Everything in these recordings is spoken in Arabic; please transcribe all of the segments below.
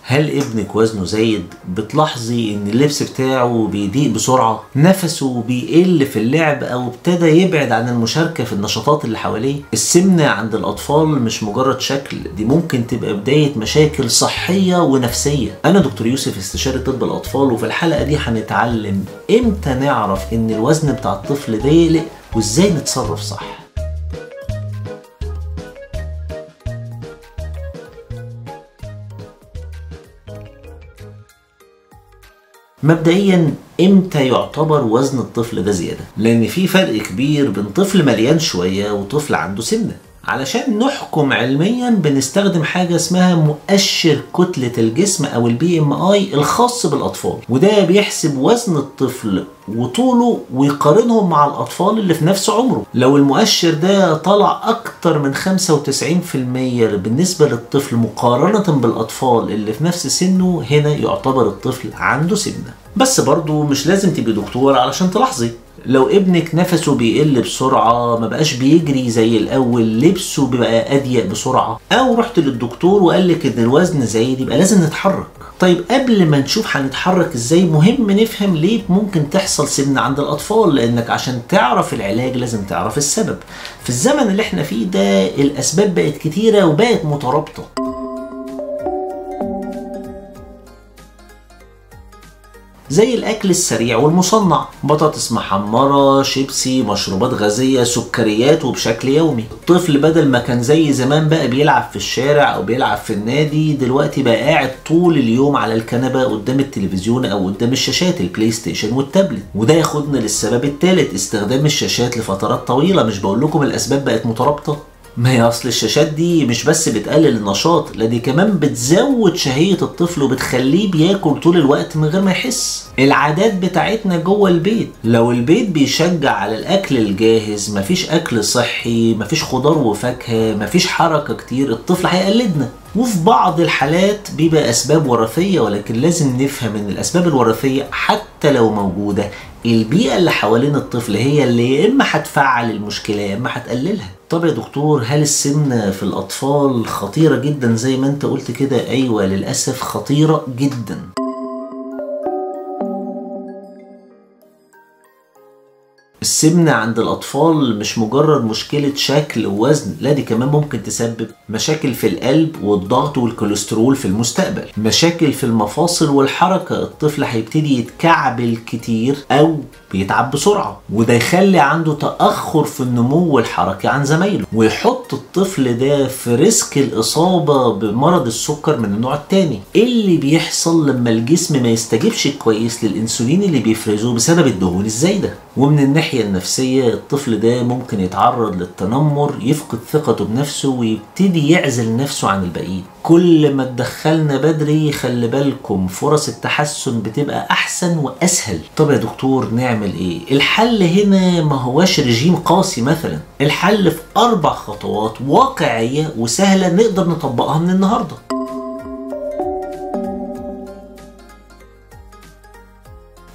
هل ابنك وزنه زايد؟ بتلاحظي ان اللبس بتاعه بيضيق بسرعة؟ نفسه بيقل في اللعب او ابتدى يبعد عن المشاركة في النشاطات اللي حواليه؟ السمنة عند الاطفال مش مجرد شكل، دي ممكن تبقى بداية مشاكل صحية ونفسية. انا دكتور يوسف، استشاري طب الاطفال، وفي الحلقة دي هنتعلم امتى نعرف ان الوزن بتاع الطفل ده يقلق وازاي نتصرف صح. مبدئيا امتى يعتبر وزن الطفل ده زيادة؟ لان في فرق كبير بين طفل مليان شوية وطفل عنده سمنة. علشان نحكم علميا بنستخدم حاجة اسمها مؤشر كتلة الجسم او الBMI الخاص بالاطفال، وده بيحسب وزن الطفل وطوله ويقارنهم مع الاطفال اللي في نفس عمره. لو المؤشر ده طلع اكتر من 95% بالنسبة للطفل مقارنة بالاطفال اللي في نفس سنه، هنا يعتبر الطفل عنده سمنة. بس برضو مش لازم تبقي دكتور علشان تلاحظي. لو ابنك نفسه بيقل بسرعة، ما بقاش بيجري زي الأول، لبسه بيبقى أضيق بسرعة، أو رحت للدكتور وقالك إن الوزن زايد، يبقى لازم نتحرك. طيب قبل ما نشوف هنتحرك إزاي، مهم نفهم ليه ممكن تحصل سمنة عند الأطفال، لأنك عشان تعرف العلاج لازم تعرف السبب. في الزمن اللي احنا فيه ده الأسباب بقت كتيرة وبقت مترابطة. زي الأكل السريع والمصنع، بطاطس محمرة، شيبسي، مشروبات غازية، سكريات، وبشكل يومي. الطفل بدل ما كان زي زمان بقى بيلعب في الشارع أو بيلعب في النادي، دلوقتي بقى قاعد طول اليوم على الكنبة قدام التلفزيون أو قدام الشاشات البلاي ستيشن والتابلت. وده ياخدنا للسبب الثالث، استخدام الشاشات لفترات طويلة. مش بقول لكم الأسباب بقت مترابطة؟ ما هي اصل الشاشات دي مش بس بتقلل النشاط، لا دي كمان بتزود شهية الطفل وبتخليه بياكل طول الوقت من غير ما يحس. العادات بتاعتنا جوه البيت، لو البيت بيشجع على الاكل الجاهز، مفيش اكل صحي، مفيش خضار وفاكهة، مفيش حركة كتير، الطفل هيقلدنا. وفي بعض الحالات بيبقى اسباب وراثية، ولكن لازم نفهم ان الاسباب الوراثية حتى لو موجودة، البيئة اللي حوالين الطفل هي اللي يا اما هتفعل المشكلة يا اما هتقللها. طب يا دكتور، هل السمنة في الأطفال خطيرة جدا زي ما انت قلت كده؟ أيوة للأسف خطيرة جدا. السمنة عند الأطفال مش مجرد مشكلة شكل ووزن، لا دي كمان ممكن تسبب مشاكل في القلب والضغط والكوليسترول في المستقبل، مشاكل في المفاصل والحركة. الطفل هيبتدي يتكعبل كتير أو بيتعب بسرعة، وده يخلي عنده تأخر في النمو الحركي عن زمايله، ويحط الطفل ده في ريسك الإصابة بمرض السكر من النوع التاني. إيه اللي بيحصل لما الجسم ما يستجيبش كويس للإنسولين اللي بيفرزه بسبب الدهون الزايدة؟ ومن الناحية النفسية، الطفل ده ممكن يتعرض للتنمر، يفقد ثقته بنفسه، ويبتدي يعزل نفسه عن الباقيين. كل ما تدخلنا بدري خلي بالكم فرص التحسن بتبقى أحسن وأسهل. طب يا دكتور نعمل إيه؟ الحل هنا ما هواش رجيم قاسي مثلا، الحل في 4 خطوات واقعية وسهلة نقدر نطبقها من النهاردة.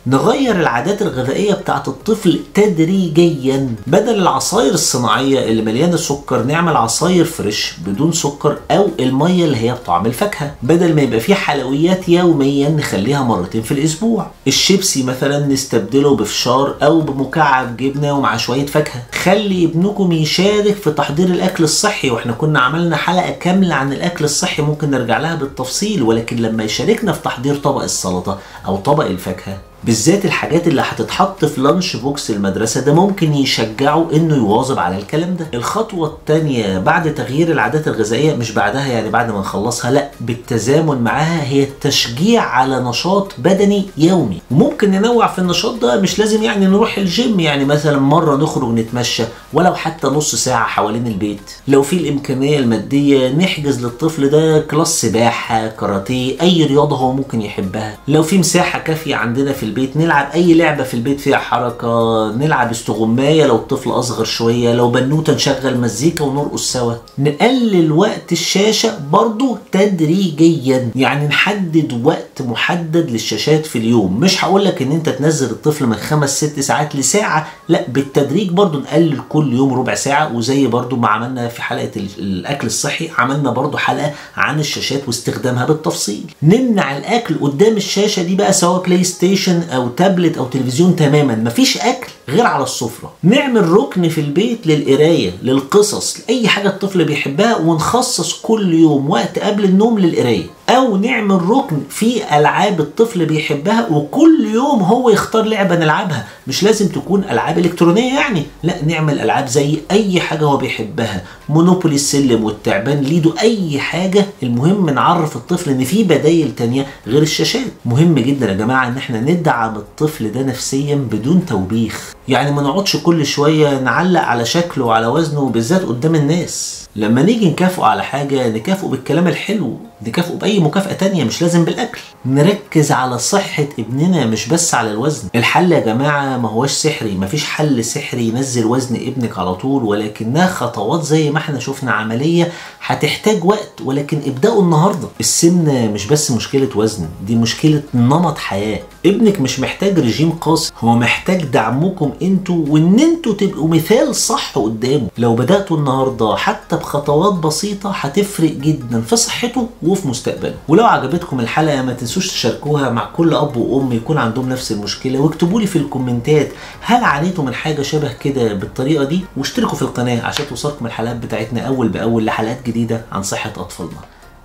نغير العادات الغذائية بتاعت الطفل تدريجيا. بدل العصاير الصناعية اللي مليانة سكر، نعمل عصاير فريش بدون سكر، او المية اللي هي بطعم الفاكهة. بدل ما يبقى فيه حلويات يوميا، نخليها مرتين في الاسبوع. الشيبسي مثلا نستبدله بفشار او بمكعب جبنة ومع شوية فاكهة. خلي ابنكم يشارك في تحضير الاكل الصحي، واحنا كنا عملنا حلقة كاملة عن الاكل الصحي ممكن نرجع لها بالتفصيل، ولكن لما يشاركنا في تحضير طبق السلطة او طبق الفاكهة، بالذات الحاجات اللي هتتحط في لانش بوكس المدرسة، ده ممكن يشجعه انه يواظب على الكلام ده. الخطوة التانية بعد تغيير العادات الغذائية، مش بعدها يعني بعد ما نخلصها، لا بالتزامن معاها، هي التشجيع على نشاط بدني يومي. وممكن ننوع في النشاط ده، مش لازم يعني نروح الجيم، يعني مثلا مرة نخرج نتمشى ولو حتى نص ساعة حوالين البيت. لو في الامكانية المادية نحجز للطفل ده كلاس سباحة، كاراتيه، اي رياضة هو ممكن يحبها. لو في مساحة كافية عندنا في البيت، نلعب اي لعبه في البيت فيها حركه، نلعب استغمايه لو الطفل اصغر شويه، لو بنوته نشغل مزيكا ونرقص سوا. نقلل وقت الشاشه برضو تدريجيا، يعني نحدد وقت محدد للشاشات في اليوم. مش هقول لك ان انت تنزل الطفل من 5-6 ساعات لساعه، لا، بالتدريج برضو نقلل كل يوم ربع ساعه. وزي برضو ما عملنا في حلقه الاكل الصحي، عملنا برضو حلقه عن الشاشات واستخدامها بالتفصيل. نمنع الاكل قدام الشاشه دي بقى، سواء بلاي ستيشن او تابلت او تلفزيون تماما، مفيش اكل غير على السفره. نعمل ركن في البيت للقرايه، للقصص، لاي حاجه الطفل بيحبها، ونخصص كل يوم وقت قبل النوم للقرايه. او نعمل ركن في العاب الطفل بيحبها، وكل يوم هو يختار لعبه نلعبها. مش لازم تكون العاب الكترونيه يعني، لا، نعمل العاب زي اي حاجه هو بيحبها، مونوبولي، السلم والتعبان، ليدو، اي حاجه. المهم نعرف الطفل ان في بدايل تانية غير الشاشات. مهم جدا يا جماعه ان احنا ندعم الطفل ده نفسيا بدون توبيخ. يعني ما نقعدش كل شويه نعلق على شكله وعلى وزنه، بالذات قدام الناس. لما نيجي نكافئه على حاجه، نكافئه بالكلام الحلو، نكافئه باي مكافاه تانية، مش لازم بالاكل. نركز على صحه ابننا مش بس على الوزن. الحل يا جماعه ما هوش سحري، مفيش حل سحري ينزل وزن ابنك على طول، ولكنها خطوات زي ما احنا شفنا عمليه هتحتاج وقت، ولكن ابداوا النهارده. السمنه مش بس مشكله وزن، دي مشكله نمط حياه. ابنك مش محتاج رجيم قاسي، هو محتاج دعمكم انتوا، وان انتوا تبقوا مثال صح قدامه. لو بداتوا النهارده حتى بخطوات بسيطه هتفرق جدا في صحته وفي مستقبله. ولو عجبتكم الحلقه ما تنسوش تشاركوها مع كل اب وام يكون عندهم نفس المشكله، واكتبوا لي في الكومنتات هل عانيتوا من حاجه شبه كده بالطريقه دي. واشتركوا في القناه عشان توصلكم الحلقات بتاعتنا اول باول لحلقات جديده عن صحه اطفالنا.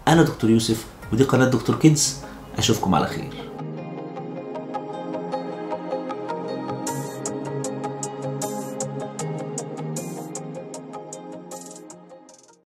انا دكتور يوسف، ودي قناه دكتور كيدز. اشوفكم على خير.